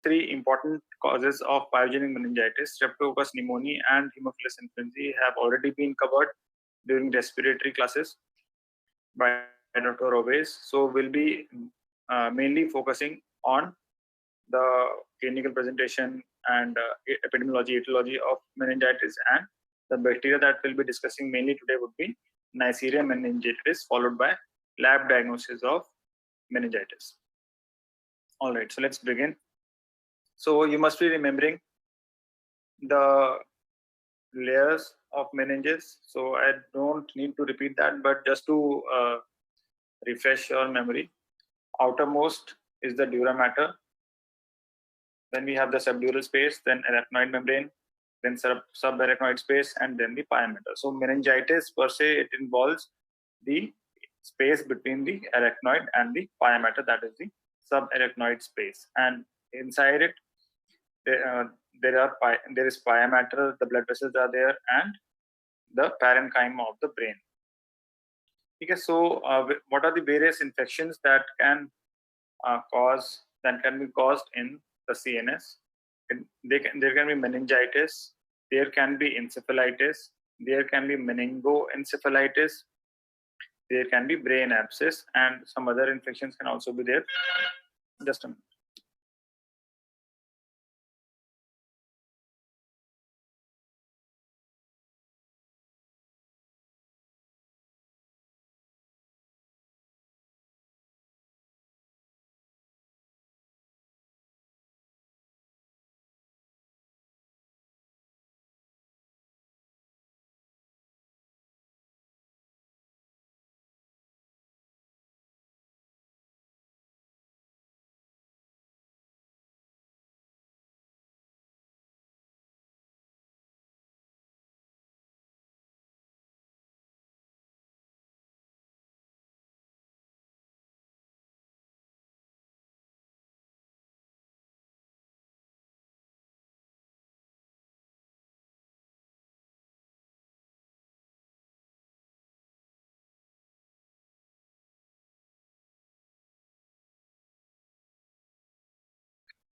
three important causes of pyogenic meningitis, Streptococcus pneumoniae and Haemophilus influenzae, have already been covered during respiratory classes by Dr. Obeys. So we'll be mainly focusing on the clinical presentation and epidemiology, etiology of meningitis, and the bacteria that we'll be discussing mainly today would be Neisseria meningitis, followed by lab diagnosis of meningitis. All right, so let's begin. So you must be remembering the layers of meninges. So I don't need to repeat that, but just to refresh your memory, outermost is the dura mater. Then we have the subdural space, then arachnoid membrane, then subarachnoid space, and then the pia mater. So meningitis per se, it involves the space between the arachnoid and the pia mater, that is the subarachnoid space. And inside it, there is pia mater, the blood vessels are there, and the parenchyma of the brain. Okay, so what are the various infections that can be caused in the CNS? There can be meningitis, there can be encephalitis, there can be meningoencephalitis, there can be brain abscess, and some other infections can also be there. Just a minute.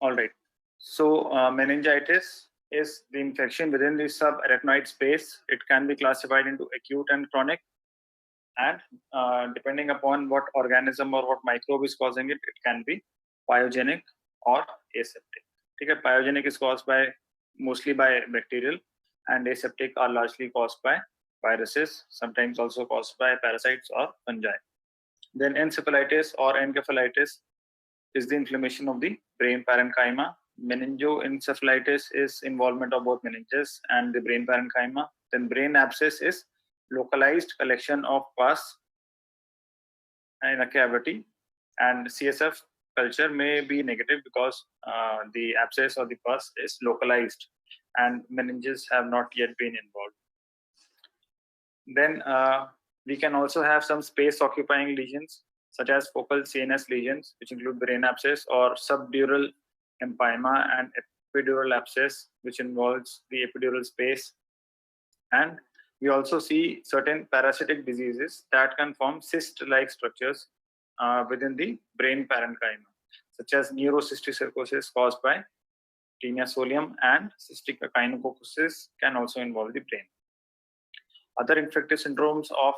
All right. So meningitis is the infection within the subarachnoid space. It can be classified into acute and chronic, and depending upon what organism or what microbe is causing it, it can be pyogenic or aseptic. Okay, pyogenic is caused by mostly by bacterial, and aseptic are largely caused by viruses, sometimes also caused by parasites or fungi. Then encephalitis or encephalitis is the inflammation of the brain parenchyma. Meningoencephalitis is involvement of both meninges and the brain parenchyma. Then brain abscess is localized collection of pus in a cavity, and CSF culture may be negative because the abscess or the pus is localized and meninges have not yet been involved. Then we can also have some space occupying lesions such as focal CNS lesions, which include brain abscess, or subdural empyema and epidural abscess, which involves the epidural space. And we also see certain parasitic diseases that can form cyst-like structures within the brain parenchyma, such as neurocysticercosis caused by Taenia solium, and cystic echinococcosis can also involve the brain. Other infective syndromes of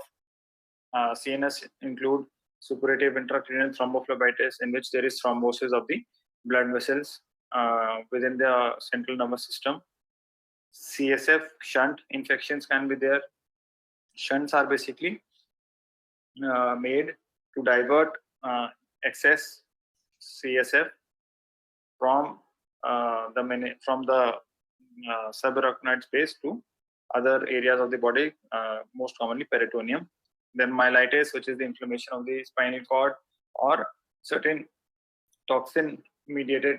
CNS include suppurative intracranial thrombophlebitis, in which there is thrombosis of the blood vessels within the central nervous system. CSF shunt infections can be there. Shunts are basically made to divert excess CSF from the subarachnoid space to other areas of the body, most commonly peritoneum. Then myelitis, which is the inflammation of the spinal cord, or certain toxin-mediated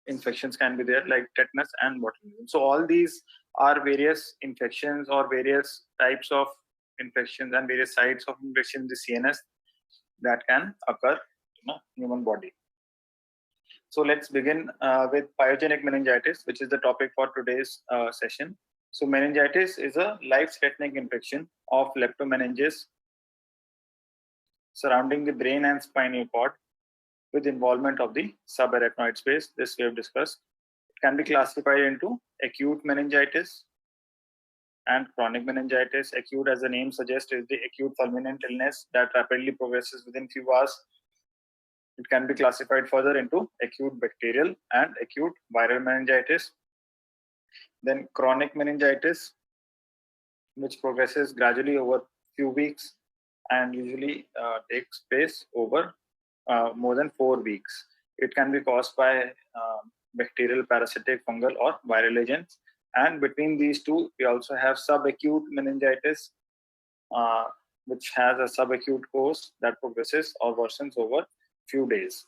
infections can be there, like tetanus and botulism. So all these are various infections or various types of infections and various sites of infection in the CNS that can occur in a human body. So let's begin with pyogenic meningitis, which is the topic for today's session. So meningitis is a life-threatening infection of leptomeninges surrounding the brain and spinal cord. with involvement of the subarachnoid space. This we have discussed. It can be classified into acute meningitis and chronic meningitis. Acute, as the name suggests, is the acute fulminant illness that rapidly progresses within few hours. It can be classified further into acute bacterial and acute viral meningitis. Then chronic meningitis, which progresses gradually over few weeks and usually takes place over more than 4 weeks. It can be caused by bacterial, parasitic, fungal, or viral agents. And between these two, we also have subacute meningitis, which has a subacute course that progresses or worsens over few days.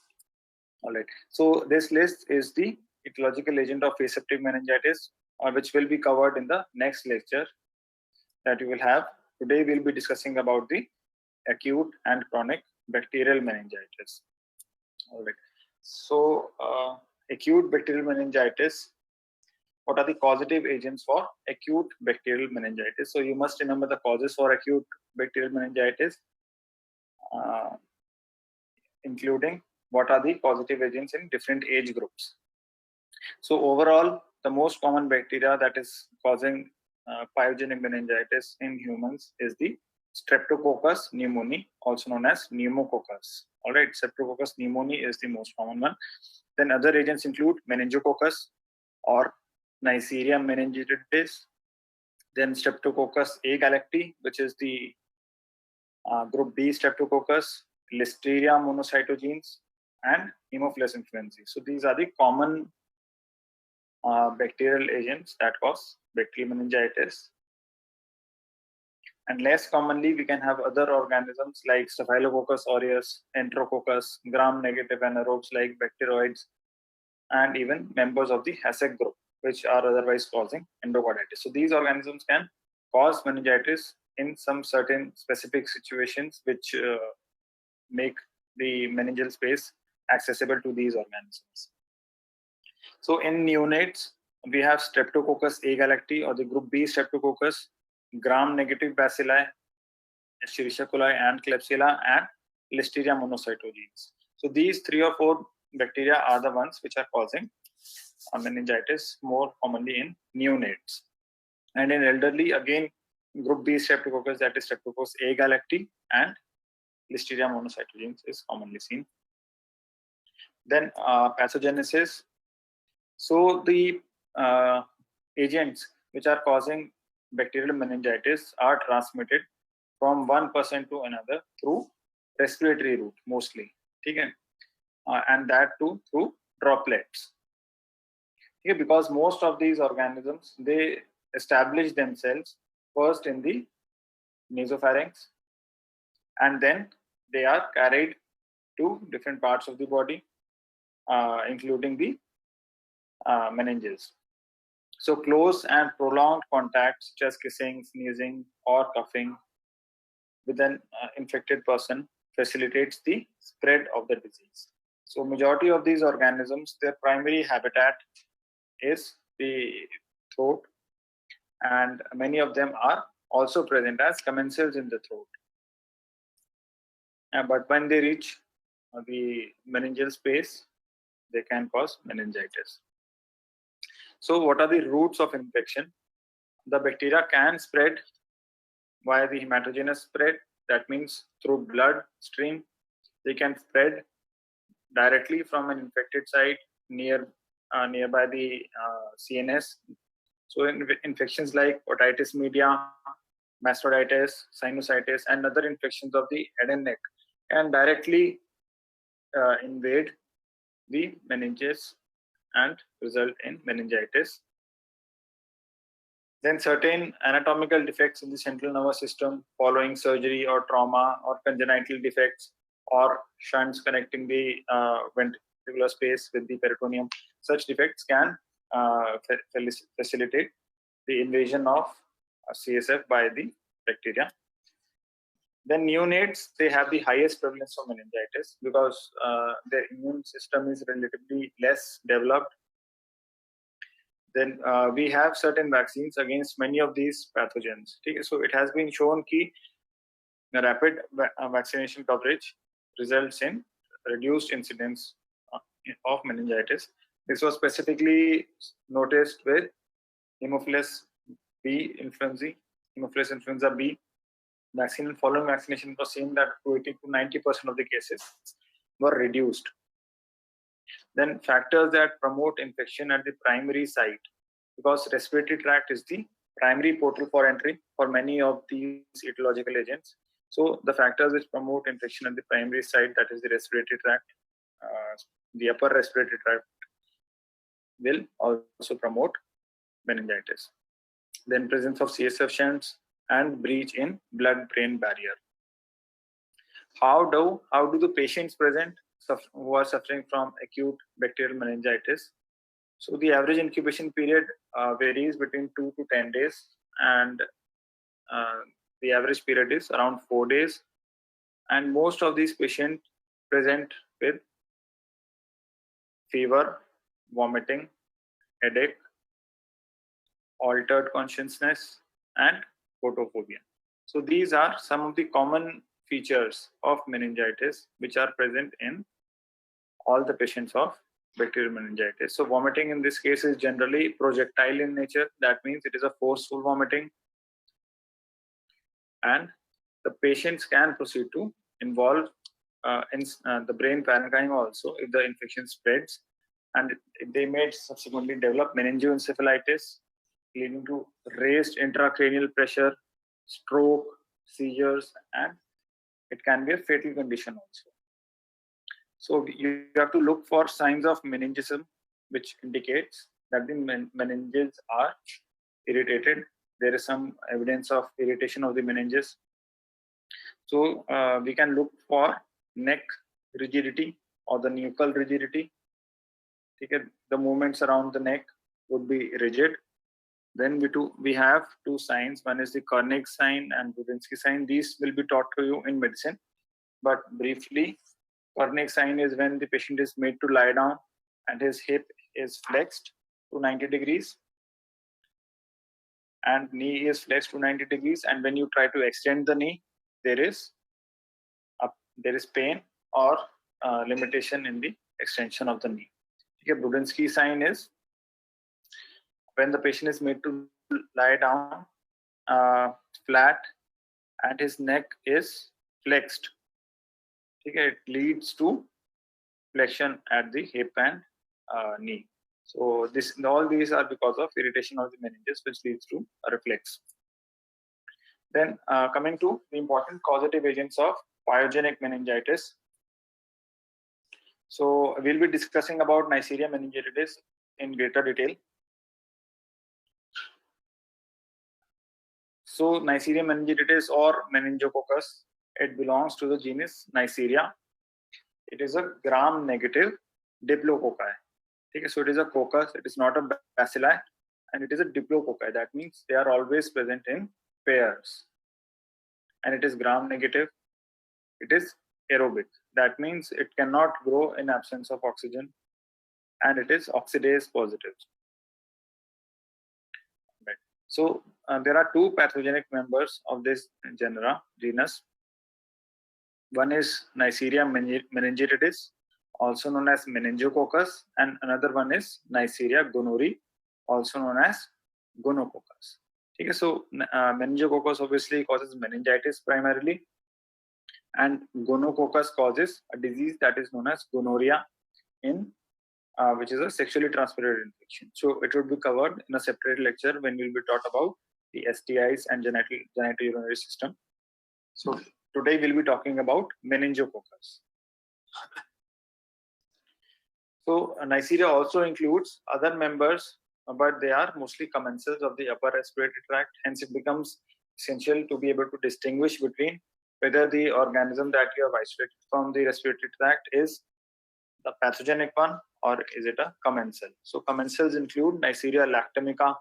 All right. So this list is the etiological agent of aseptic meningitis, which will be covered in the next lecture that you will have. Today we'll be discussing about the acute and chronic bacterial meningitis. All right. So acute bacterial meningitis, what are the causative agents for acute bacterial meningitis? So you must remember the causes for acute bacterial meningitis, including what are the causative agents in different age groups. So overall, the most common bacteria that is causing pyogenic meningitis in humans is the Streptococcus pneumoniae, also known as pneumococcus. All right, Streptococcus pneumoniae is the most common one. Then other agents include meningococcus or Neisseria meningitidis. Then Streptococcus agalacti, which is the group B Streptococcus, Listeria monocytogenes, and Haemophilus influenzae. So these are the common bacterial agents that cause bacterial meningitis. And less commonly, we can have other organisms like Staphylococcus aureus, Enterococcus, gram-negative anaerobes like bacteroids, and even members of the HASEC group, which are otherwise causing endocarditis. So these organisms can cause meningitis in some certain specific situations, which make the meningeal space accessible to these organisms. So in neonates, we have Streptococcus agalacti or the group B Streptococcus, gram-negative bacilli, Escherichia coli and Klebsiella, and Listeria monocytogenes. So these 3 or 4 bacteria are the ones which are causing meningitis more commonly in neonates. And in elderly, again, group B Streptococcus, that is Streptococcus agalacti, and Listeria monocytogenes is commonly seen. Then pathogenesis. So the agents which are causing bacterial meningitis are transmitted from one person to another through respiratory route mostly. Okay? And that too through droplets. Okay? Because most of these organisms, they establish themselves first in the nasopharynx, and then they are carried to different parts of the body, including the meninges. So close and prolonged contact, such as kissing, sneezing, or coughing with an infected person, facilitates the spread of the disease. So majority of these organisms, their primary habitat is the throat, and many of them are also present as commensals in the throat. But when they reach the meningeal space, they can cause meningitis. So what are the routes of infection? The bacteria can spread via the hematogenous spread, that means through blood stream. They can spread directly from an infected site nearby the CNS. So infections like otitis media, mastocytitis, sinusitis, and other infections of the head and neck can directly invade the meninges and result in meningitis. Then certain anatomical defects in the central nervous system following surgery or trauma, or congenital defects, or shunts connecting the ventricular space with the peritoneum, such defects can facilitate the invasion of CSF by the bacteria. Then neonates, they have the highest prevalence of meningitis because their immune system is relatively less developed. Then we have certain vaccines against many of these pathogens. Okay? So it has been shown that rapid vaccination coverage results in reduced incidence of meningitis. This was specifically noticed with Haemophilus B influenzae, Haemophilus influenza B vaccine, and following vaccination was seen that 80 to 90% of the cases were reduced. Then factors that promote infection at the primary site, because respiratory tract is the primary portal for entry for many of these etiological agents. So the factors which promote infection at the primary site, that is the respiratory tract, the upper respiratory tract, will also promote meningitis. Then presence of CSF shunts and breach in blood-brain barrier. How do the patients present who are suffering from acute bacterial meningitis? So the average incubation period varies between 2 to 10 days, and the average period is around 4 days. And most of these patients present with fever, vomiting, headache, altered consciousness, and photophobia. So these are some of the common features of meningitis which are present in all the patients of bacterial meningitis. So vomiting in this case is generally projectile in nature. That means it is a forceful vomiting, and the patients can proceed to involve the brain parenchyma also if the infection spreads, and they may subsequently develop meningoencephalitis leading to raised intracranial pressure, stroke, seizures, and it can be a fatal condition also. So you have to look for signs of meningism, which indicates that the meninges are irritated. There is some evidence of irritation of the meninges. So we can look for neck rigidity or the nuchal rigidity. Okay, the movements around the neck would be rigid. Then we have two signs. One is the Kernig sign and Budinsky sign. These will be taught to you in medicine. But briefly, Kernig sign is when the patient is made to lie down and his hip is flexed to 90 degrees and knee is flexed to 90 degrees. And when you try to extend the knee, there is pain or limitation in the extension of the knee. Okay, Budinsky sign is when the patient is made to lie down flat and his neck is flexed. Okay, it leads to flexion at the hip and knee. So all these are because of irritation of the meninges, which leads to a reflex. Then coming to the important causative agents of pyogenic meningitis. So we'll be discussing about Neisseria meningitidis in greater detail. So Neisseria meningitidis or meningococcus, it belongs to the genus Neisseria. It is a gram-negative diplococci. Okay, so it is a coccus, it is not a bacilli, and it is a diplococci. That means they are always present in pairs. And it is gram-negative. It is aerobic. That means it cannot grow in absence of oxygen, and it is oxidase positive. Right. So there are two pathogenic members of this genus. One is Neisseria meningitidis, also known as meningococcus, and another one is Neisseria gonorrhoeae, also known as gonococcus. Okay, so meningococcus obviously causes meningitis primarily, and gonococcus causes a disease that is known as gonorrhea, which is a sexually transmitted infection. So it would be covered in a separate lecture when we'll be taught about the STIs and genitourinary system. So today we'll be talking about meningococcus. So Neisseria also includes other members, but they are mostly commensals of the upper respiratory tract. Hence, it becomes essential to be able to distinguish between whether the organism that you have isolated from the respiratory tract is the pathogenic one or is it a commensal. So commensals include Neisseria lactamica,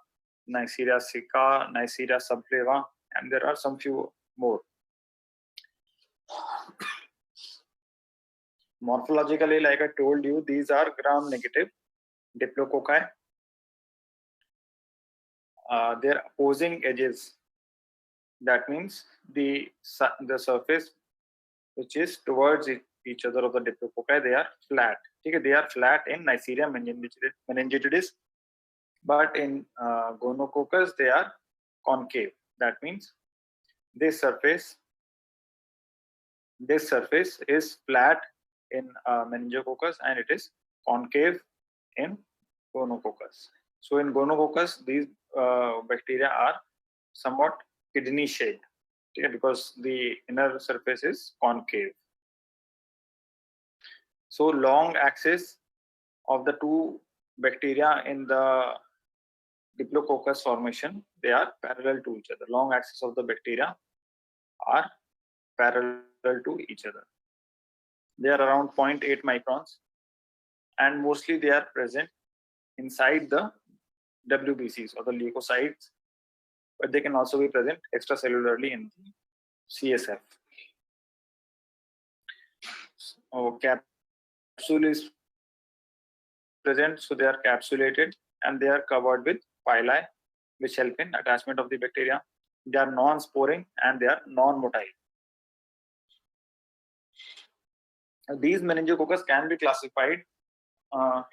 Neisseria sicca, Neisseria subflava, and there are some few more. Morphologically, like I told you, these are gram-negative diplococci. Their opposing edges, that means the surface which is towards each other of the diplococci, they are flat. Okay, they are flat in Neisseria meningitidis, but in gonococcus they are concave. That means this surface is flat in meningococcus and it is concave in gonococcus. So in gonococcus, these bacteria are somewhat kidney shaped, okay, because the inner surface is concave. So long axis of the two bacteria in the Diplococcus formation, they are parallel to each other. Long axis of the bacteria are parallel to each other. They are around 0.8 microns and mostly they are present inside the WBCs or the leukocytes, but they can also be present extracellularly in the CSF. So capsule is present, so they are capsulated and they are covered with pili, which help in attachment of the bacteria. They are non-sporing and they are non-motile. These meningococcus can be classified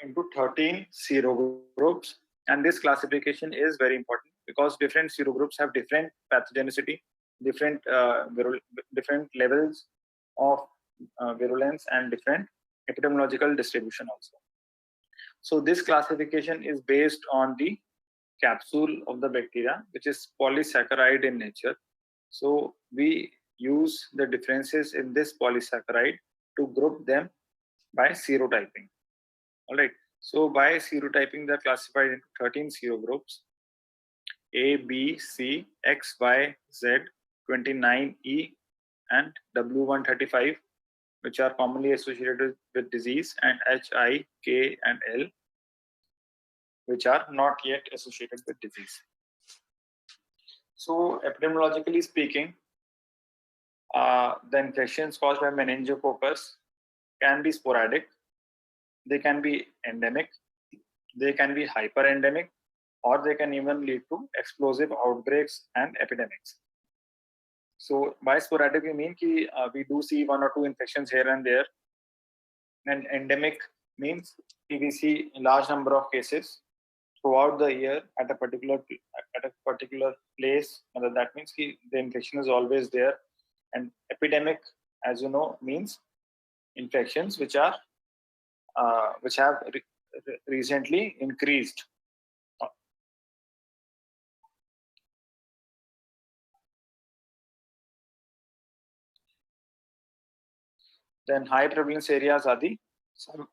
into 13 serogroups, and this classification is very important because different serogroups have different pathogenicity, different levels of virulence, and different epidemiological distribution also. So this classification is based on the capsule of the bacteria, which is polysaccharide in nature. So we use the differences in this polysaccharide to group them by serotyping. All right. So by serotyping, they are classified into 13 serogroups: A, B, C, X, Y, Z, 29E, and W135, which are commonly associated with disease, and H, I, K, and L, which are not yet associated with disease. So epidemiologically speaking, the infections caused by meningococcus can be sporadic, they can be endemic, they can be hyperendemic, or they can even lead to explosive outbreaks and epidemics. So by sporadic, we mean we do see 1 or 2 infections here and there, and endemic means we see a large number of cases throughout the year at a particular place. And that means the infection is always there. And epidemic, as you know, means infections which have recently increased. Then high prevalence areas are the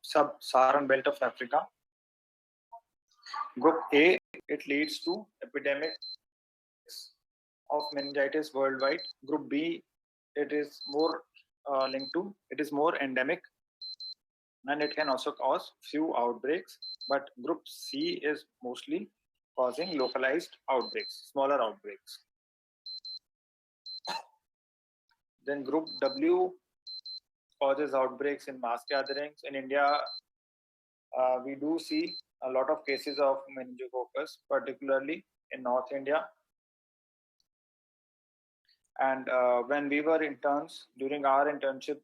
sub-Saharan belt of Africa. Group A, it leads to epidemics of meningitis worldwide. Group B, it is more it is more endemic, and it can also cause few outbreaks. But Group C is mostly causing localized outbreaks, smaller outbreaks. Then Group W causes outbreaks in mass gatherings. In India, we do see a lot of cases of meningococcus, particularly in North India. And when we were interns, during our internship,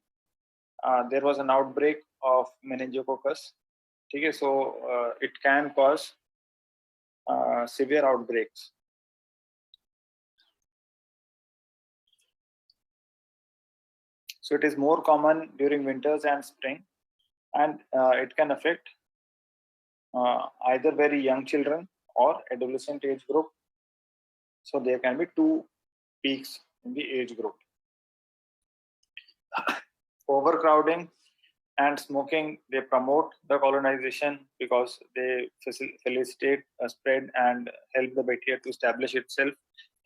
there was an outbreak of meningococcus. Okay, so it can cause severe outbreaks. So it is more common during winters and spring, and it can affect either very young children or adolescent age group. So there can be 2 peaks in the age group. Overcrowding and smoking, they promote the colonization because they facilitate a spread and help the bacteria to establish itself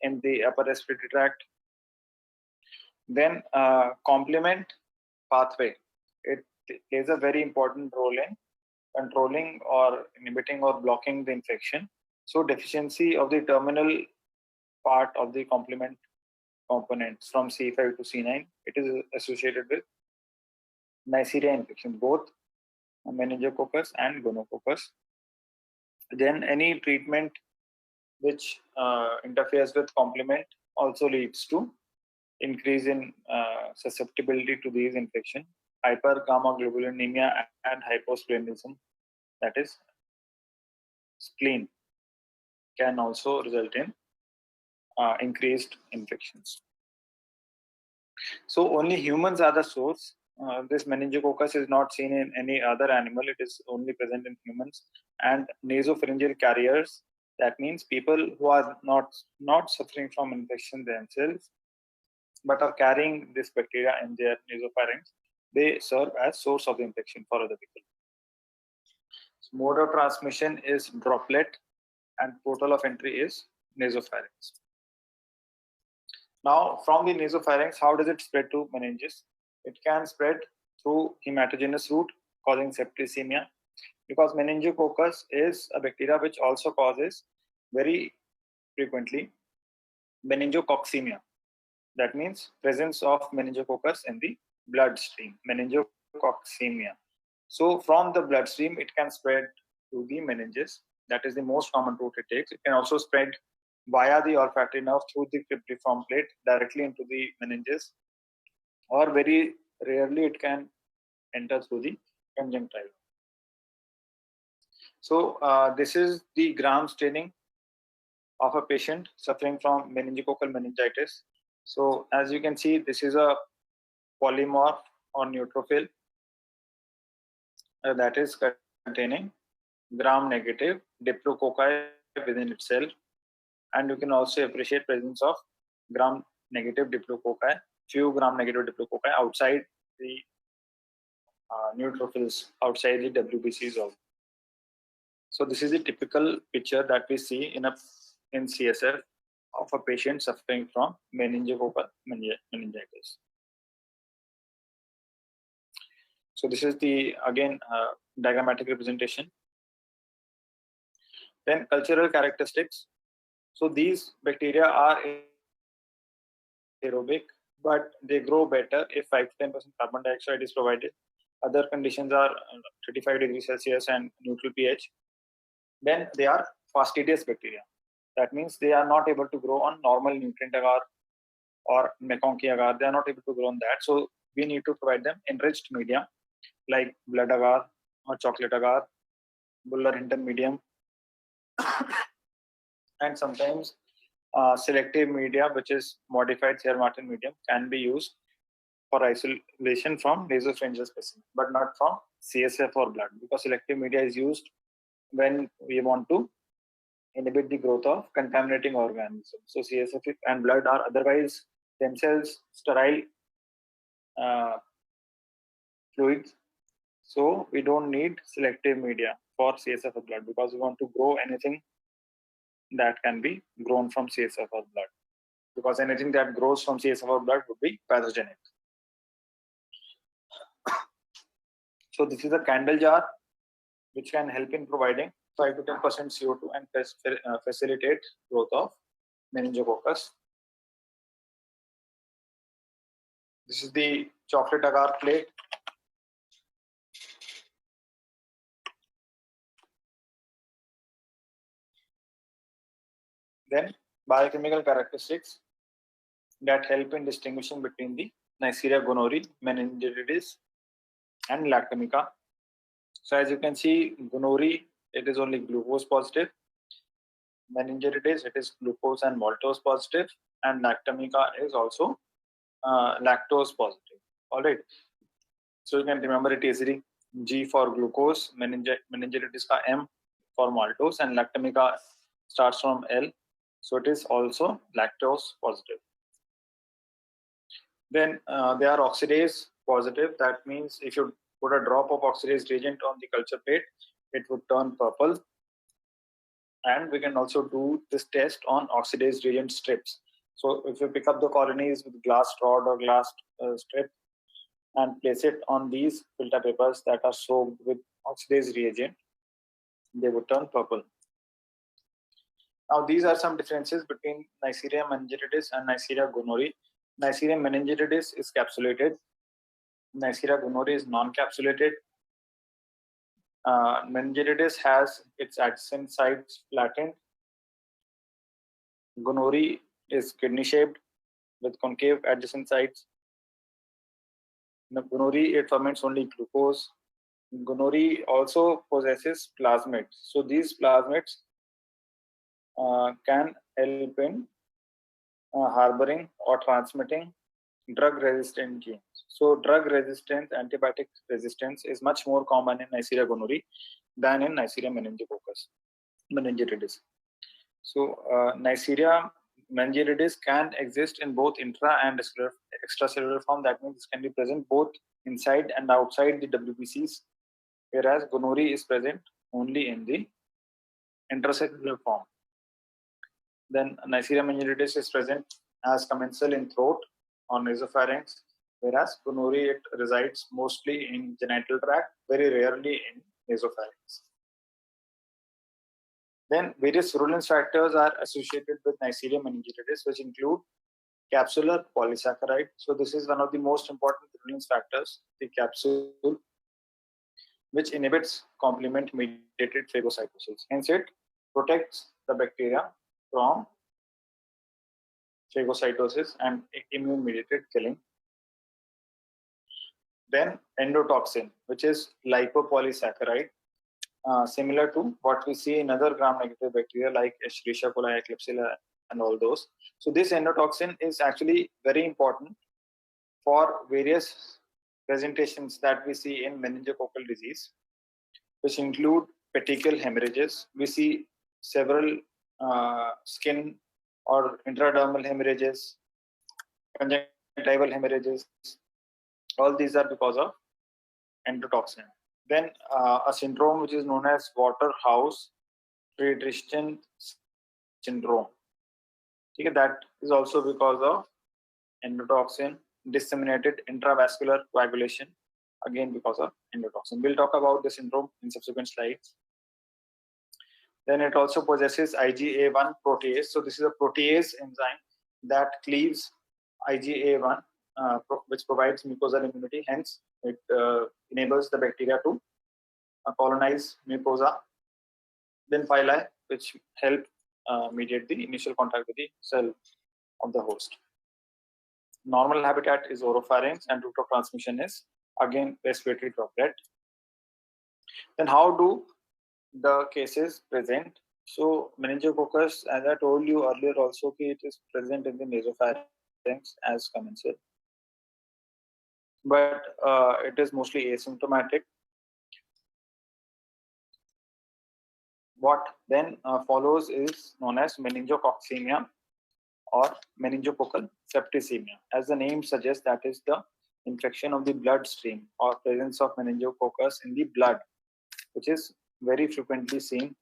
in the upper respiratory tract. Then complement pathway, it plays a very important role in controlling or inhibiting or blocking the infection. So deficiency of the terminal part of the complement components from C5 to C9, it is associated with Neisseria infection, both meningococcus and gonococcus. Then any treatment which interferes with complement also leads to increase in susceptibility to these infections. hypergammaglobulinemia and hyposplenism, that is spleen, can also result in increased infections. So only humans are the source. This meningococcus is not seen in any other animal. It is only present in humans and nasopharyngeal carriers. That means people who are not suffering from infection themselves, but are carrying this bacteria in their nasopharynx. They serve as source of the infection for other people. So mode of transmission is droplet, and portal of entry is nasopharynx. Now, from the nasopharynx, how does it spread to meninges? It can spread through hematogenous route, causing septicemia, because meningococcus is a bacteria which also causes very frequently meningococcemia. That means presence of meningococcus in the bloodstream, meningococcemia. So from the bloodstream, it can spread to the meninges. That is the most common route it takes. It can also spread via the olfactory nerve through the cryptiform plate directly into the meninges, or very rarely it can enter through the conjunctiva. So this is the gram staining of a patient suffering from meningococcal meningitis. So as you can see, this is a polymorph or neutrophil that is containing gram-negative diplococci within itself, and you can also appreciate presence of gram-negative diplococci, few gram-negative diplococci outside the neutrophils, outside the WBCs also. So this is a typical picture that we see in CSF of a patient suffering from meningococcal meningitis. So this is the again diagrammatic representation. Then cultural characteristics. So these bacteria are aerobic, but they grow better if 5 to 10% carbon dioxide is provided. Other conditions are 35 degrees Celsius and neutral pH. Then they are fastidious bacteria. That means they are not able to grow on normal nutrient agar or McConkey agar. They are not able to grow on that. So we need to provide them enriched media like blood agar or chocolate agar, Buller-Hinton medium, and sometimes selective media, which is modified Sayre-Martin medium, can be used for isolation from nasopharyngeal specimen, but not from CSF or blood, because selective media is used when we want to inhibit the growth of contaminating organisms. So CSF and blood are otherwise themselves sterile fluids. So we don't need selective media for CSF or blood, because we want to grow anything that can be grown from CSF or blood, because anything that grows from CSF or blood would be pathogenic. So this is a candle jar which can help in providing 5 to 10% CO2 and facilitate growth of meningococcus. This is the chocolate agar plate. Then biochemical characteristics that help in distinguishing between the Neisseria gonorrhoeae, meningitis, and lactomica. So as you can see, gonorrhoeae, it is only glucose positive. Meningitis, it is glucose and maltose positive, and lactomica is also lactose positive. All right. So you can remember it easily. G for glucose, meningitis ka M for maltose, and lactomica starts from L. So it is also lactose positive. Then they are oxidase positive. That means if you put a drop of oxidase reagent on the culture plate, it would turn purple. And we can also do this test on oxidase reagent strips. So if you pick up the colonies with glass rod or glass strip and place it on these filter papers that are soaked with oxidase reagent, they would turn purple. Now these are some differences between Neisseria meningitis and Neisseria gonorrhoeae. Neisseria meningitis is capsulated. Neisseria gonorrhoeae is non-capsulated. Meningitis has its adjacent sides flattened. Gonorrhoeae is kidney-shaped with concave adjacent sides. Gonori, it ferments only glucose. Gonori also possesses plasmids. So these plasmids can help in harboring or transmitting drug-resistant genes. So drug resistance, antibiotic resistance is much more common in Neisseria gonorrhoeae than in Neisseria meningitidis. So Neisseria meningitidis can exist in both intra and extracellular form. That means it can be present both inside and outside the WBCs, whereas gonorrhea is present only in the intracellular form. Then Neisseria meningitidis is present as commensal in throat or nasopharynx, whereas gonorrhea it resides mostly in genital tract, very rarely in nasopharynx. Then various virulence factors are associated with Neisseria meningitidis, which include capsular polysaccharide. So this is one of the most important virulence factors, the capsule, which inhibits complement-mediated phagocytosis. Hence, it protects the bacteria from phagocytosis and immune-mediated killing. Then endotoxin, which is lipopolysaccharide, similar to what we see in other gram-negative bacteria like Escherichia coli, Klebsiella, and all those. So this endotoxin is actually very important for various presentations that we see in meningococcal disease, which include petechial hemorrhages. We see several skin or intradermal hemorrhages, conjunctival hemorrhages. All these are because of endotoxin. Then a syndrome which is known as Waterhouse-Friderichsen syndrome. Okay, that is also because of endotoxin, disseminated intravascular coagulation, again because of endotoxin. We'll talk about the syndrome in subsequent slides. Then it also possesses IgA1 protease. So this is a protease enzyme that cleaves IgA1, which provides mucosal immunity. Hence, it enables the bacteria to colonize mucosa. Then phyla, which help mediate the initial contact with the cell of the host. Normal habitat is oropharynx, and route of transmission is again respiratory droplet. Then how do the cases present? So meningococcus, as I told you earlier also, it is present in the nasopharynx as commensal, but it is mostly asymptomatic. What then follows is known as meningococcemia or meningococcal septicemia. As the name suggests, that is the infection of the bloodstream or presence of meningococcus in the blood, which is very frequently seen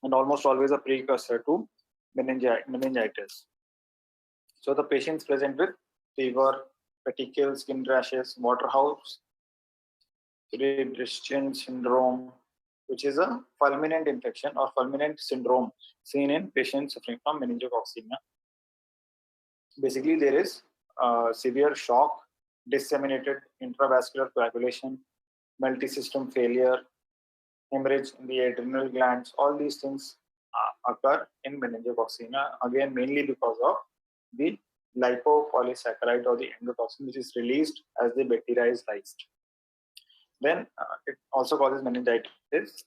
and almost always a precursor to meningitis. So the patients present with fever, petechial skin rashes, Waterhouse-Friderichsen syndrome, which is a fulminant infection or fulminant syndrome seen in patients suffering from meningococcemia. Basically, there is severe shock, disseminated intravascular coagulation, multi-system failure, hemorrhage in the adrenal glands. All these things occur in meningococcemia, again mainly because of the lipopolysaccharide or the endotoxin, which is released as the bacteria is lysed. Then it also causes meningitis,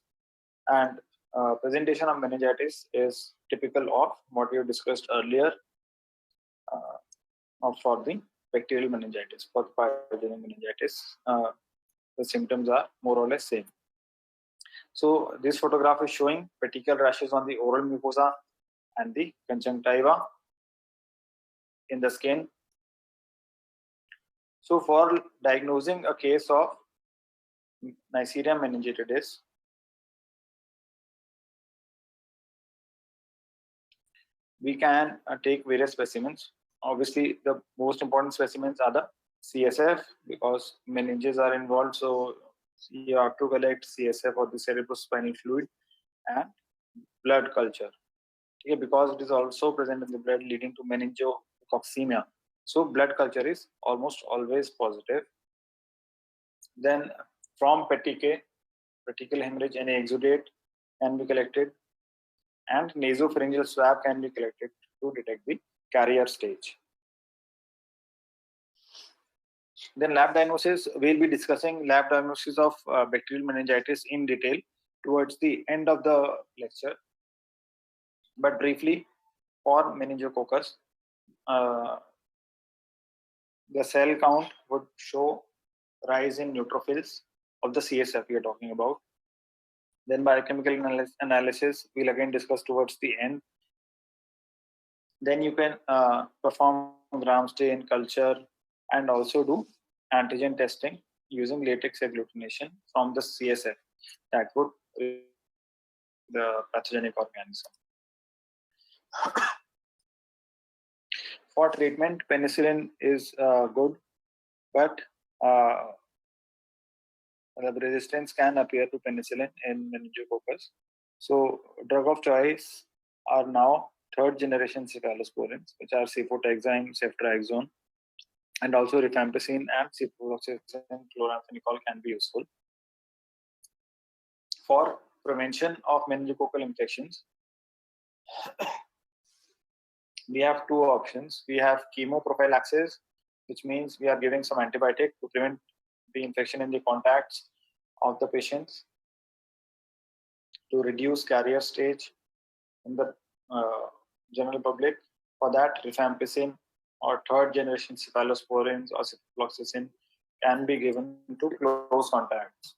and presentation of meningitis is typical of what we have discussed earlier for the bacterial meningitis. For the pathogenic meningitis, the symptoms are more or less same. So this photograph is showing petechial rashes on the oral mucosa and the conjunctiva in the skin. So for diagnosing a case of Neisseria meningitidis, we can take various specimens. Obviously, the most important specimens are the CSF, because meninges are involved, so you have to collect CSF or the cerebrospinal fluid, and blood culture. Okay, because it is also present in the blood, leading to meningococcemia. So blood culture is almost always positive. Then from petechial hemorrhage, any exudate can be collected, and nasopharyngeal swab can be collected to detect the carrier stage. Then lab diagnosis, we'll be discussing lab diagnosis of bacterial meningitis in detail towards the end of the lecture. But briefly, for meningococcus, the cell count would show rise in neutrophils of the CSF we are talking about. Then biochemical analysis we'll again discuss towards the end. Then you can perform gram stain culture and also do antigen testing using latex agglutination from the CSF that would the pathogenic organism. For treatment, penicillin is good, but the resistance can appear to penicillin in meningococcus. So, drug of choice are now third generation cephalosporins, which are cefotaxime, ceftriaxone, and also rifampicin and ciprofloxacin chloramphenicol can be useful. For prevention of meningococcal infections, we have two options. We have chemoprophylaxis, which means we are giving some antibiotic to prevent the infection in the contacts of the patients to reduce carrier stage in the general public. For that, rifampicin or third generation cephalosporins or ciprofloxacin can be given to close contacts.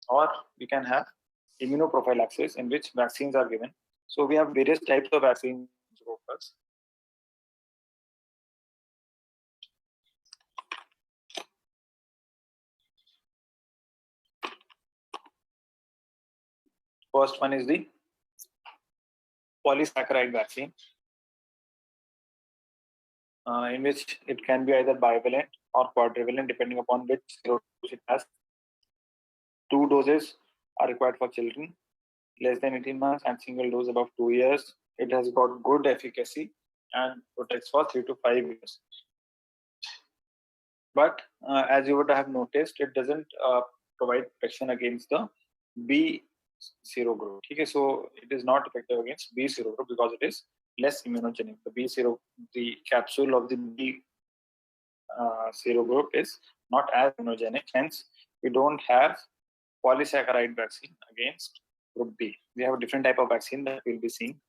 Or we can have immunoprophylaxis in which vaccines are given. So we have various types of vaccines. First one is the polysaccharide vaccine, in which it can be either bivalent or quadrivalent depending upon which serodose it has. 2 doses are required for children less than 18 months and single dose above 2 years. It has got good efficacy and protects for 3 to 5 years. But as you would have noticed, it doesn't provide protection against the B serogroup. Okay, so it is not effective against B serogroup because it is less immunogenic. The capsule of the B serogroup is not as immunogenic. Hence, we don't have polysaccharide vaccine against group B. We have a different type of vaccine that we'll be seeing.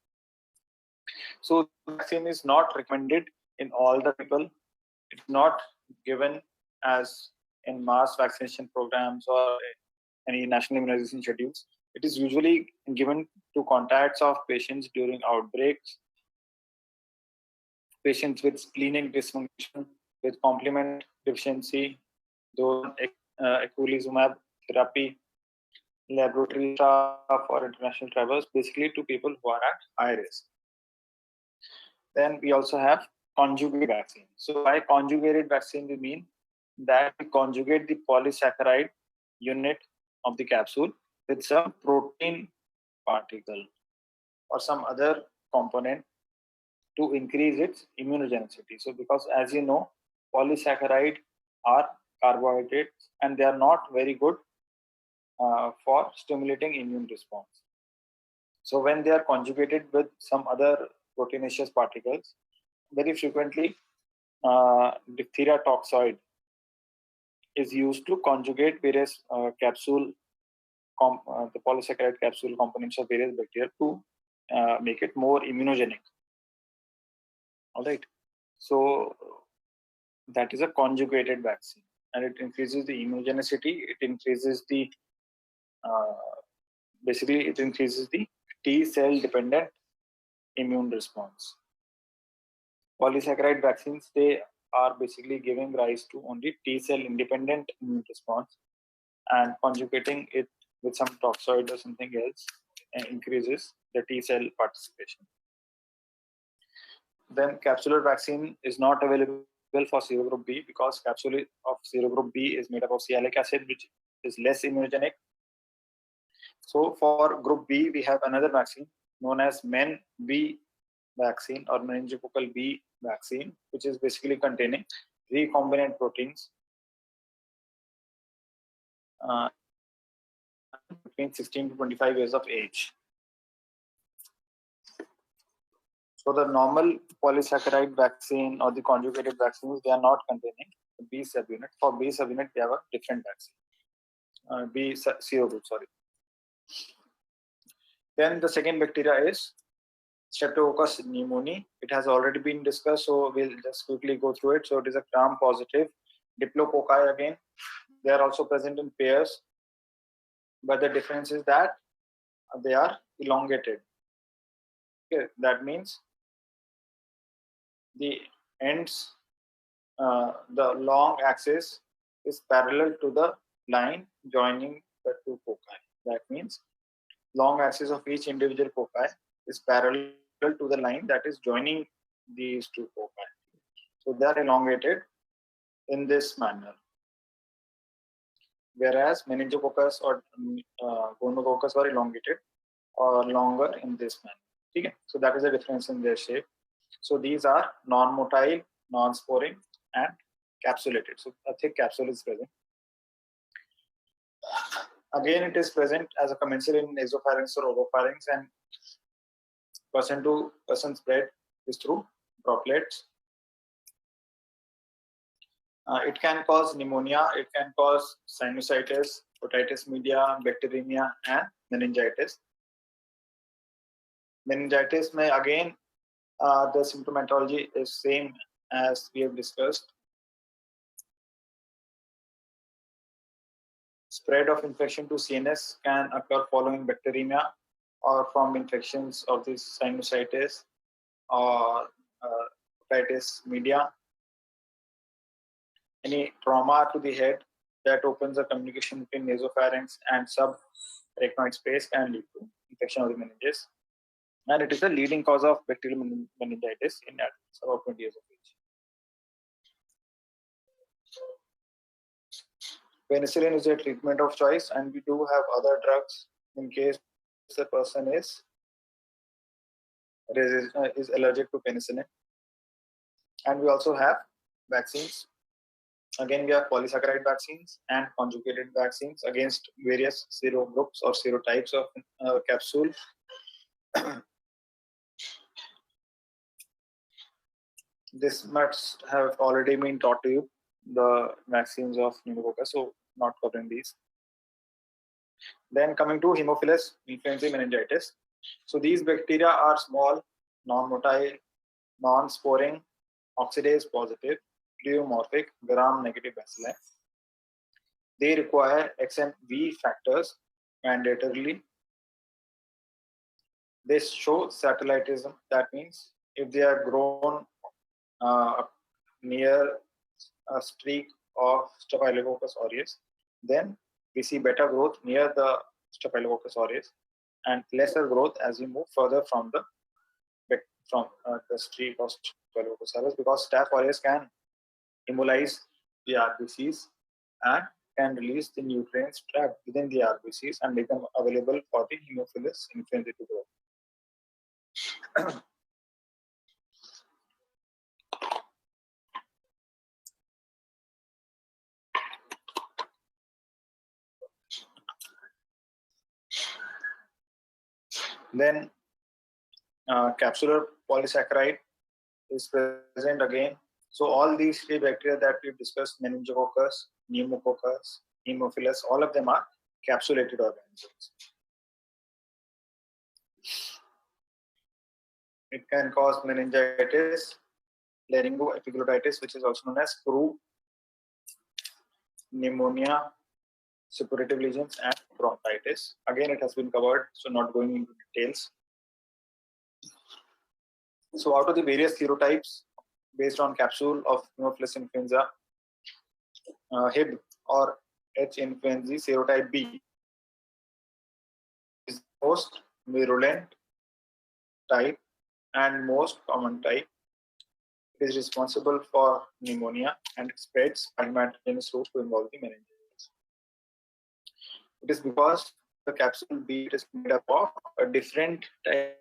So the vaccine is not recommended in all the people. It's not given as in mass vaccination programs or any national immunization schedules. It is usually given to contacts of patients during outbreaks, patients with splenic dysfunction, with complement deficiency, those eculizumab therapy, laboratory staff or international travelers, basically to people who are at high risk. Then we also have conjugated vaccine. So by conjugated vaccine, we mean that we conjugate the polysaccharide unit of the capsule with some protein particle or some other component to increase its immunogenicity. So because as you know, polysaccharide are carbohydrates and they are not very good for stimulating immune response. So when they are conjugated with some other proteinaceous particles, very frequently diphtheria toxoid is used to conjugate various the polysaccharide capsule components of various bacteria to make it more immunogenic. All right. So that is a conjugated vaccine, and it increases the immunogenicity. It increases the basically it increases the T cell dependent immune response. Polysaccharide vaccines, they are basically giving rise to only T cell independent immune response, and conjugating it with some toxoid or something else increases the T cell participation. Then capsular vaccine is not available for serogroup B because capsule of serogroup B is made up of sialic acid, which is less immunogenic. So for group B, we have another vaccine known as MEN-B vaccine or meningococcal B vaccine, which is basically containing recombinant proteins between 16 to 25 years of age. So the normal polysaccharide vaccine or the conjugated vaccines, they are not containing B subunit. For B subunit, we have a different vaccine. B serogroup, sorry. Then the second bacteria is Streptococcus pneumoniae. It has already been discussed, so we'll just quickly go through it. So it is a gram-positive diplococci again. They are also present in pairs, but the difference is that they are elongated. Okay, that means the ends, the long axis is parallel to the line joining the two foci. That means long axis of each individual foci is parallel to the line that is joining these two foci. So they are elongated in this manner. Whereas meningococcus or gonococcus are elongated or longer in this manner. Okay? So that is the difference in their shape. So these are non-motile, non-sporing, and capsulated. So a thick capsule is present. Again, it is present as a commensal in nasopharynx or oropharynx, and person to person spread is through droplets. It can cause pneumonia, it can cause sinusitis, otitis media, bacteremia, and meningitis. Meningitis may again, the symptomatology is same as we have discussed. Spread of infection to CNS can occur following bacteremia or from infections of this sinusitis or otitis media. Any trauma to the head that opens a communication between nasopharynx and subarachnoid space can lead to infection of the meninges. And it is the leading cause of bacterial meningitis in adults about 20 years of age. Penicillin is a treatment of choice, and we do have other drugs in case the person is allergic to penicillin. And we also have vaccines. Again, we have polysaccharide vaccines and conjugated vaccines against various serogroups or serotypes of capsule. This must have already been taught to you, the vaccines of pneumococcus, so not covering these. Then coming to Haemophilus influenzae meningitis. So these bacteria are small, non-motile, non-sporing, oxidase positive, pleomorphic, gram-negative bacilli. They require XMV factors mandatorily. They show satellitism. That means if they are grown near a streak of Staphylococcus aureus, then we see better growth near the Staphylococcus aureus and lesser growth as we move further from the streak of Staphylococcus aureus, because Staph aureus can immobilize the RBCs and can release the nutrients trapped within the RBCs and make them available for the Haemophilus influenzae to grow. Then capsular polysaccharide is present again. So all these three bacteria that we've discussed, meningococcus, pneumococcus, Haemophilus, all of them are capsulated organisms. It can cause meningitis, laryngoepiglottitis, which is also known as croup, pneumonia, suppurative lesions, and bronchitis. Again, it has been covered, so not going into details. So out of the various serotypes based on capsule of Haemophilus influenza, Hib or H. influenzae serotype B is the most virulent type and most common type. It is responsible for pneumonia and it spreads by heterogeneous route to involve the meningitis. It is because the capsule B is made up of a different type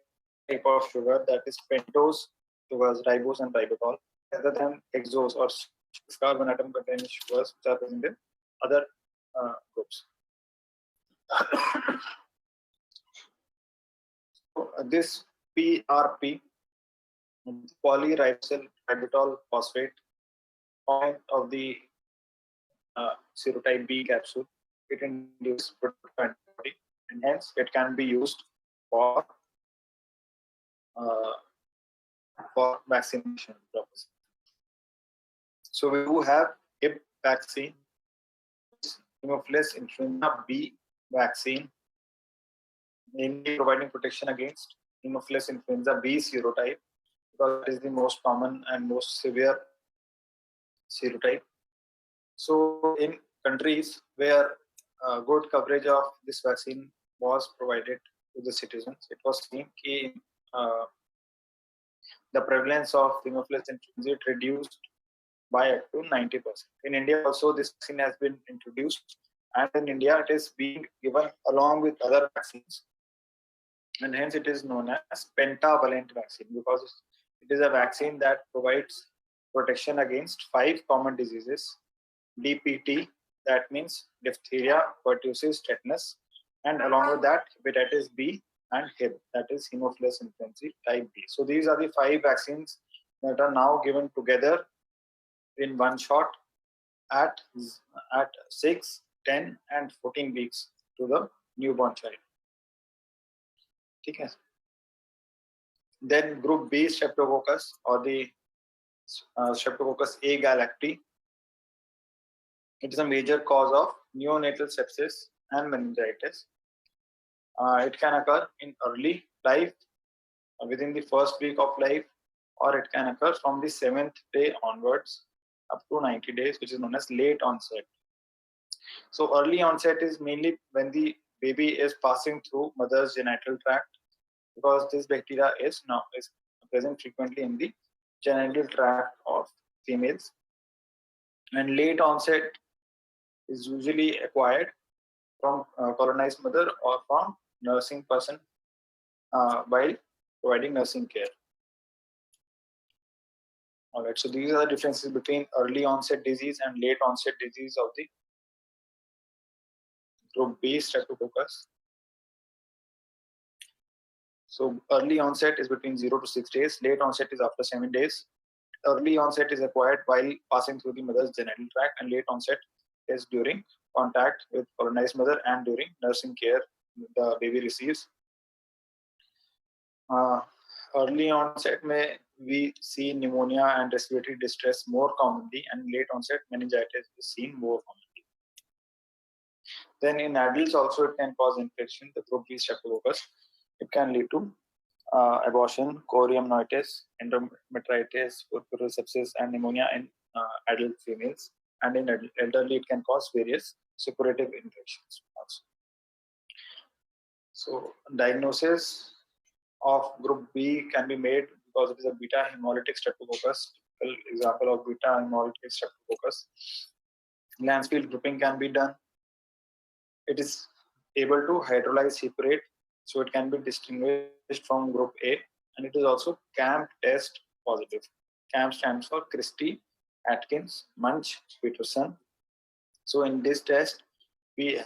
of sugar, that is pentose sugars, ribose and ribitol, rather than hexose or carbon atom containing sugars which are present in other groups. So, this PRP, polyribosylribitol phosphate, point of the serotype B capsule. It induces protective antibody, and hence it can be used for vaccination purposes. So we do have Hib vaccine, Haemophilus influenza B vaccine, mainly providing protection against Haemophilus influenza B serotype, because it is the most common and most severe serotype. So in countries where good coverage of this vaccine was provided to the citizens, it was seen that the prevalence of Haemophilus influenza reduced by up to 90%. In India also this vaccine has been introduced, and in India it is being given along with other vaccines, and hence it is known as pentavalent vaccine, because it is a vaccine that provides protection against 5 common diseases: DPT, that means diphtheria, pertussis, tetanus, and along with that hepatitis B and Hib, that is Haemophilus influenza type B. So these are the 5 vaccines that are now given together in one shot at 6, 10, and 14 weeks to the newborn child. Okay. Then group B streptococcus, or the Streptococcus A galacti. It is a major cause of neonatal sepsis and meningitis. It can occur in early life, within the first week of life, or it can occur from the 7th day onwards up to 90 days, which is known as late onset. So early onset is mainly when the baby is passing through mother's genital tract, because this bacteria is present frequently in the genital tract of females. And late onset is usually acquired from colonized mother or from nursing person while providing nursing care. All right, so these are the differences between early onset disease and late onset disease of the group B streptococcus. So early onset is between 0 to 6 days, late onset is after 7 days. Early onset is acquired while passing through the mother's genital tract, and late onset is during contact with colonized mother and during nursing care the baby receives. Early onset may we see pneumonia and respiratory distress more commonly, and late onset meningitis is seen more commonly. Then in adults also it can cause infection, the group B streptococcus. It can lead to abortion, chorioamnitis, endometritis, puerperal sepsis, and pneumonia in adult females. And in elderly, it can cause various suppurative infections also. So diagnosis of group B can be made because it is a beta hemolytic streptococcus. Typical example of beta hemolytic streptococcus. Lancefield grouping can be done. It is able to hydrolyze hippurate, so it can be distinguished from group A, and it is also CAMP test positive. CAMP stands for Christie, Atkins, Munch, Peterson. So in this test, we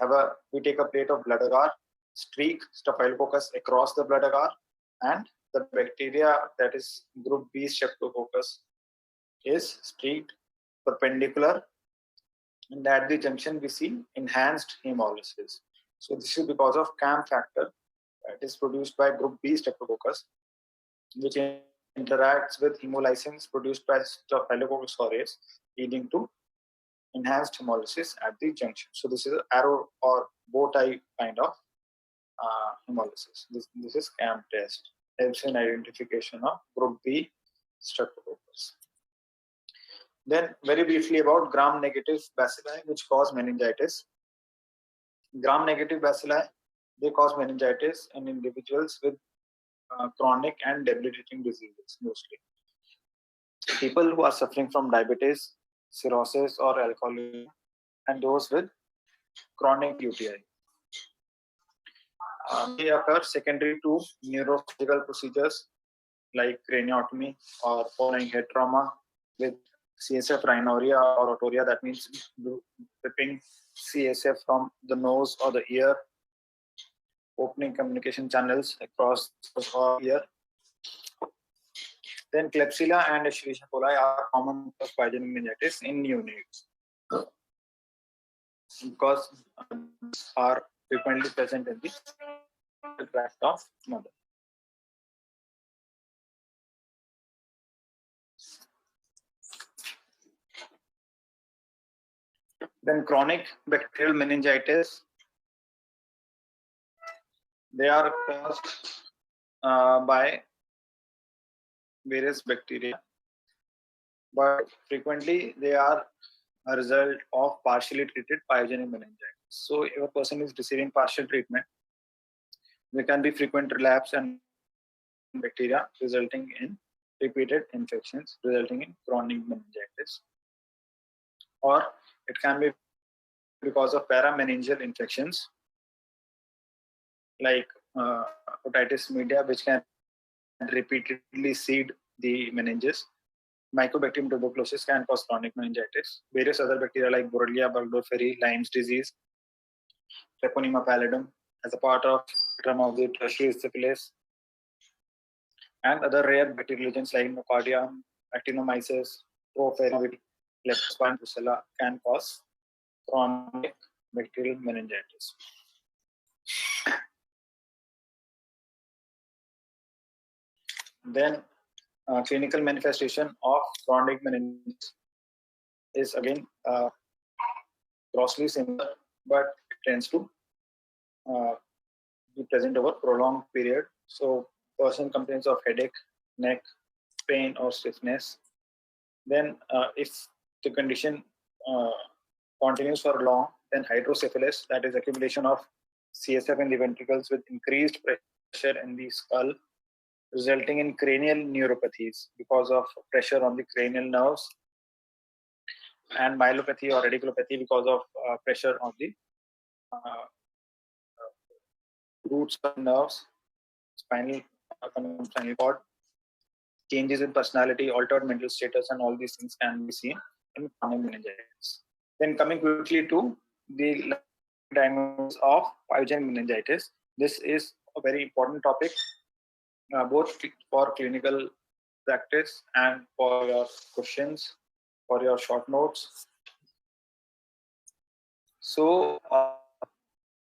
take a plate of blood agar, streak Staphylococcus across the blood agar, and the bacteria, that is group B streptococcus, is streaked perpendicular, and at the junction we see enhanced hemolysis. So this is because of CAM factor that is produced by group B streptococcus, which interacts with hemolysins produced by Staphylococcus aureus, leading to enhanced hemolysis at the junction. So this is an arrow or bow tie kind of hemolysis. This is CAM test. Helps in identification of group B streptococcus. Then very briefly about gram-negative bacilli, which cause meningitis. Gram-negative bacilli, they cause meningitis in individuals with chronic and debilitating diseases mostly. People who are suffering from diabetes, cirrhosis, or alcoholism, and those with chronic UTI. They occur secondary to neurosurgical procedures like craniotomy or following head trauma with CSF rhinorrhea or otorrhea, that means ripping CSF from the nose or the ear, opening communication channels across the ear. Then Klebsiella and Escherichia coli are common cause of pyogenic meningitis in neonates. because are frequently present in the tract of mother. Then chronic bacterial meningitis, they are caused by various bacteria, but frequently they are a result of partially treated pyogenic meningitis. So if a person is receiving partial treatment, there can be frequent relapse and bacteria resulting in repeated infections resulting in chronic meningitis, or it can be because of parameningeal infections like otitis media, which can repeatedly seed the meninges. Mycobacterium tuberculosis can cause chronic meningitis. Various other bacteria like Borrelia burgdorferi, Lyme's disease, Treponema pallidum as a part of of the tertiary syphilis, and other rare bacterial agents like Nocardia, Actinomyces, Prophylloxis, Leptospira, Brucella can cause chronic bacterial meningitis. Then clinical manifestation of chronic meningitis is again grossly similar, but it tends to be present over prolonged period. So person complains of headache, neck pain or stiffness. Then if the condition continues for long, then hydrocephalus, that is accumulation of CSF in the ventricles with increased pressure in the skull, resulting in cranial neuropathies because of pressure on the cranial nerves, and myelopathy or radiculopathy because of pressure on the roots of nerves, spinal cord. Changes in personality, altered mental status, and all these things can be seen in chronic meningitis. Then coming quickly to the diagnosis of pyogenic meningitis. This is a very important topic, both for clinical practice and for your questions, for your short notes. So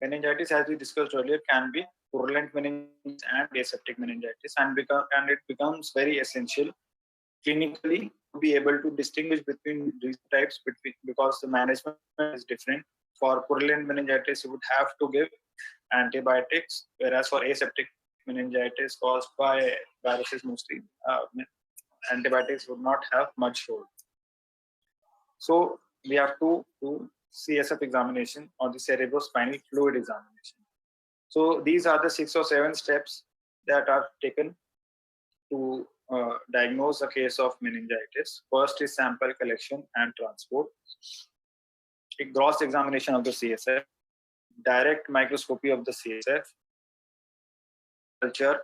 meningitis, as we discussed earlier, can be purulent meningitis and aseptic meningitis, and it becomes very essential clinically to be able to distinguish between these types, because the management is different. For purulent meningitis, you would have to give antibiotics, whereas for aseptic meningitis caused by viruses mostly, antibiotics would not have much role. So we have to do CSF examination or the cerebrospinal fluid examination. So these are the 6 or 7 steps that are taken to diagnose a case of meningitis. First is sample collection and transport, a gross examination of the CSF, direct microscopy of the CSF, culture,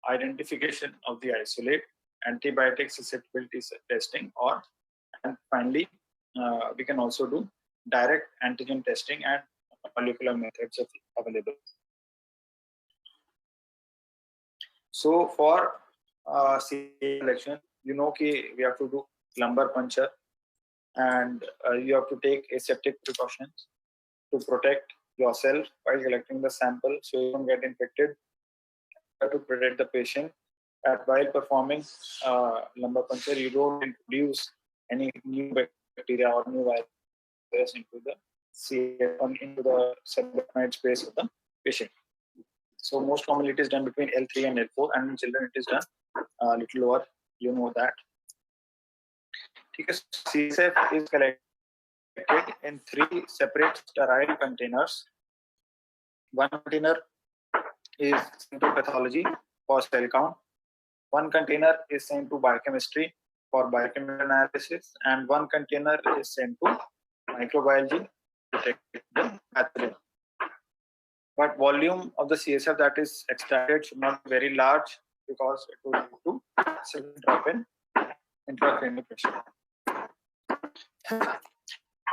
identification of the isolate, antibiotic susceptibility testing, and finally we can also do direct antigen testing and molecular methods available. So for CSF collection, you know we have to do lumbar puncture, and you have to take aseptic precautions to protect yourself while collecting the sample so you don't get infected, to protect the patient. And while performing lumbar puncture, you don't introduce any new bacteria or new virus into the cerebrospinal space of the patient. So most commonly it is done between L3 and L4, and in children it is done a little lower. You know that. CSF is collected in 3 separate sterile containers. One container is sent to pathology for cell count. One container is sent to biochemistry for biochemical analysis, and one container is sent to microbiology to detect the pathogen. But volume of the CSF that is extracted should not be very large, because it will lead to sudden drop in intracranial pressure.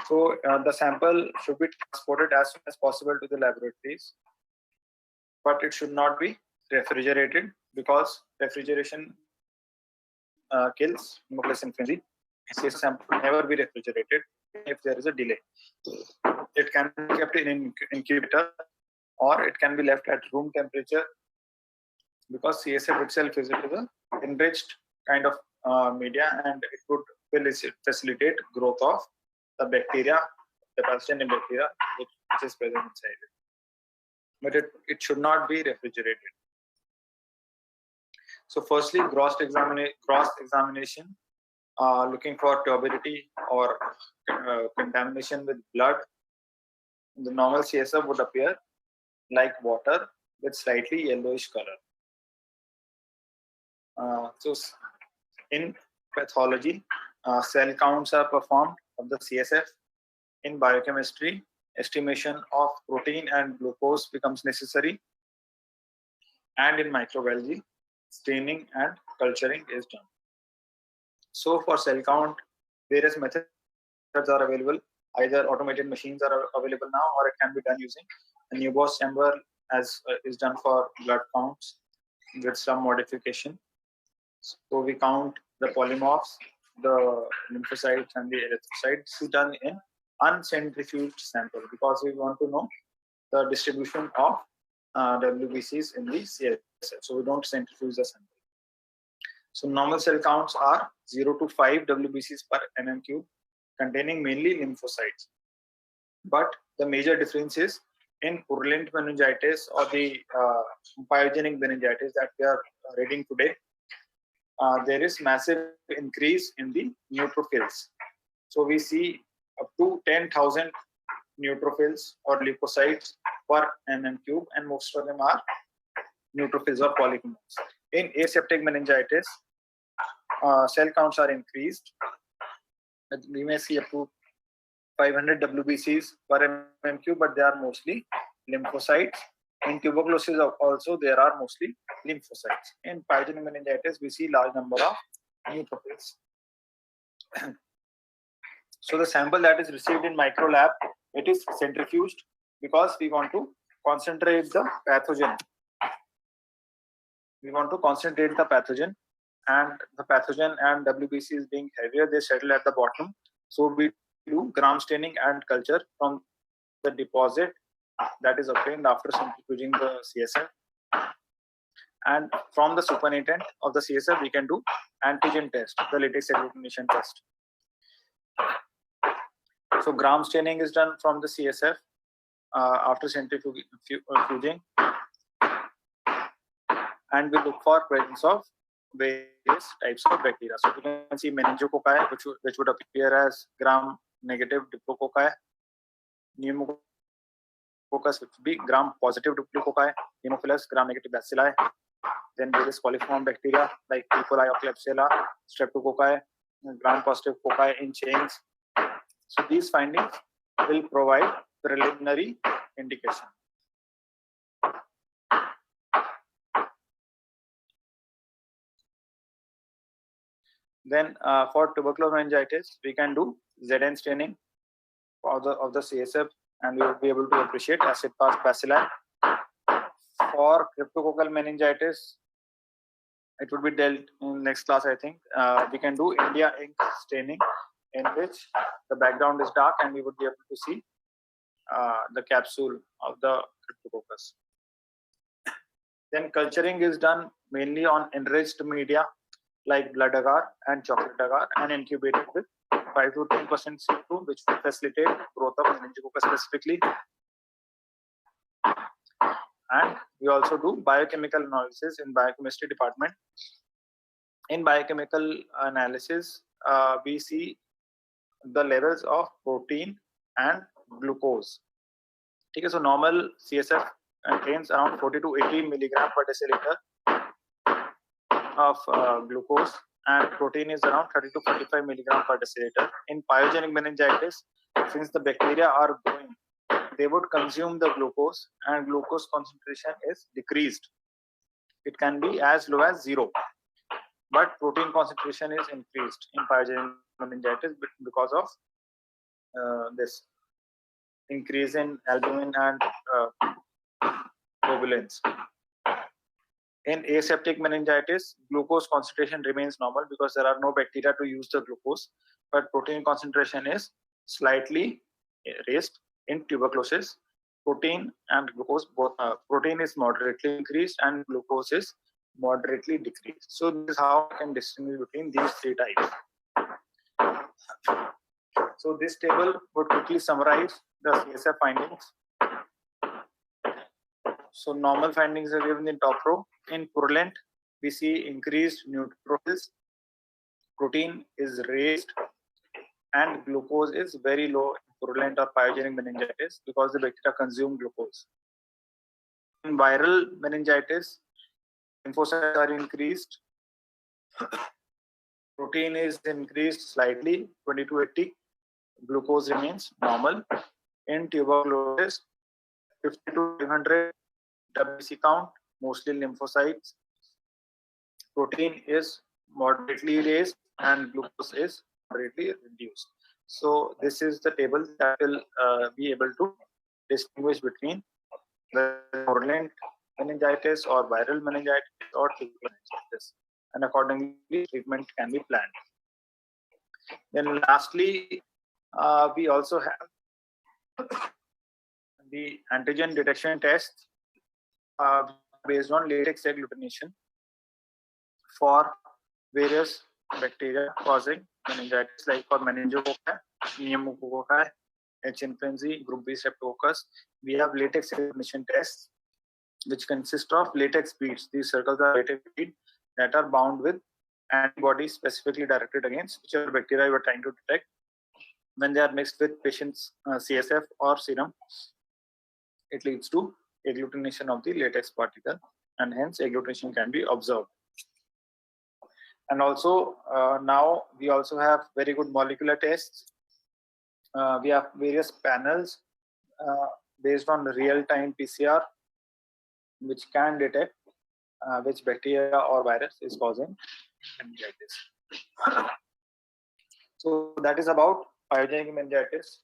So the sample should be transported as soon as possible to the laboratories, but it should not be refrigerated, because refrigeration kills Haemophilus influenzae. CSF sample will never be refrigerated. if there is a delay. It can be kept in an incubator, or it can be left at room temperature, because CSF itself is an enriched kind of media, and it would facilitate growth of the bacteria, the pathogenic bacteria which is present inside it. But it should not be refrigerated. So firstly, cross examination, looking for turbidity or contamination with blood. The normal CSF would appear like water with slightly yellowish color. So in pathology, cell counts are performed of the CSF. In biochemistry, estimation of protein and glucose becomes necessary. And in microbiology, staining and culturing is done. So for cell count, various methods are available. Either automated machines are available now, or it can be done using a Neubauer's chamber, as is done for blood counts with some modification. So we count the polymorphs, the lymphocytes, and the erythrocytes. This is done in uncentrifuged sample because we want to know the distribution of WBCs in the CSF. So we don't centrifuge the sample. So normal cell counts are 0 to 5 WBCs per mm cube, containing mainly lymphocytes. But the major difference is in purulent meningitis or the pyogenic meningitis that we are reading today. There is massive increase in the neutrophils. So we see up to 10,000 neutrophils or leukocytes per mm cube, and most of them are neutrophils or polyclonals. In aseptic meningitis, cell counts are increased. We may see up to 500 WBCs per mm cube, but they are mostly lymphocytes. In tuberculosis also, there are mostly lymphocytes. In pyogenic meningitis, we see large number of neutrophils. So the sample that is received in microlab, it is centrifuged because we want to concentrate the pathogen. We want to concentrate the pathogen, and the pathogen and WBC is being heavier, they settle at the bottom. So we do gram staining and culture from the deposit that is obtained after centrifuging the CSF. And from the supernatant of the CSF, we can do antigen test, the latex agglutination test. So gram staining is done from the CSF after centrifuging, and we look for presence of various types of bacteria. So you can see meningococci, which would appear as gram-negative diplococci, pneumococcus, which would be gram-positive diplococci, Haemophilus, gram-negative bacilli, then various coliform bacteria like E. coli or Klebsiella, streptococci, gram-positive cocci in chains. So these findings will provide preliminary indication. Then for tubercular meningitis, we can do Zn staining of the CSF, and we will be able to appreciate acid-fast bacilli. For cryptococcal meningitis, it would be dealt in next class, I think. We can do India ink staining, in which the background is dark and we would be able to see the capsule of the cryptococcus. Then culturing is done mainly on enriched media like blood agar and chocolate agar, and incubated with 5 to 10% CO2, which will facilitate growth of meningococcus specifically. And we also do biochemical analysis in biochemistry department. In biochemical analysis, we see the levels of protein and glucose. Okay, so normal CSF contains around 40 to 80 milligram per deciliter of glucose, and protein is around 30 to 45 milligram per deciliter. In pyogenic meningitis, since the bacteria are growing, they would consume the glucose, and glucose concentration is decreased. It can be as low as 0, but protein concentration is increased in pyogenic meningitis because of this increase in albumin and globulins. In aseptic meningitis, glucose concentration remains normal because there are no bacteria to use the glucose, but protein concentration is slightly raised. In tuberculosis, protein and glucose both protein is moderately increased and glucose is moderately decreased. So this is how I can distinguish between these three types. So this table would quickly summarize the CSF findings. So normal findings are given in top row. In purulent, we see increased neutrophils, protein is raised, and glucose is very low in purulent or pyogenic meningitis because the bacteria consume glucose. In viral meningitis, lymphocytes are increased, protein is increased slightly, 20 to 80, glucose remains normal. In tuberculosis, 50 to 500 WBC count, mostly lymphocytes, protein is moderately raised and glucose is moderately reduced. So this is the table that will be able to distinguish between the purulent meningitis or viral meningitis or tubercular meningitis, and accordingly treatment can be planned. Then lastly, we also have the antigen detection tests based on latex agglutination for various bacteria causing meningitis, like for meningococci, pneumococci, H. influenzae, group B streptococcus. We have latex agglutination tests, which consist of latex beads. These circles are latex beads that are bound with antibodies specifically directed against whichever bacteria you are trying to detect. When they are mixed with patient's CSF or serum, it leads to agglutination of the latex particle, and hence agglutination can be observed. And also now we also have very good molecular tests. We have various panels based on real-time PCR, which can detect which bacteria or virus is causing meningitis. So that is about pyogenic meningitis.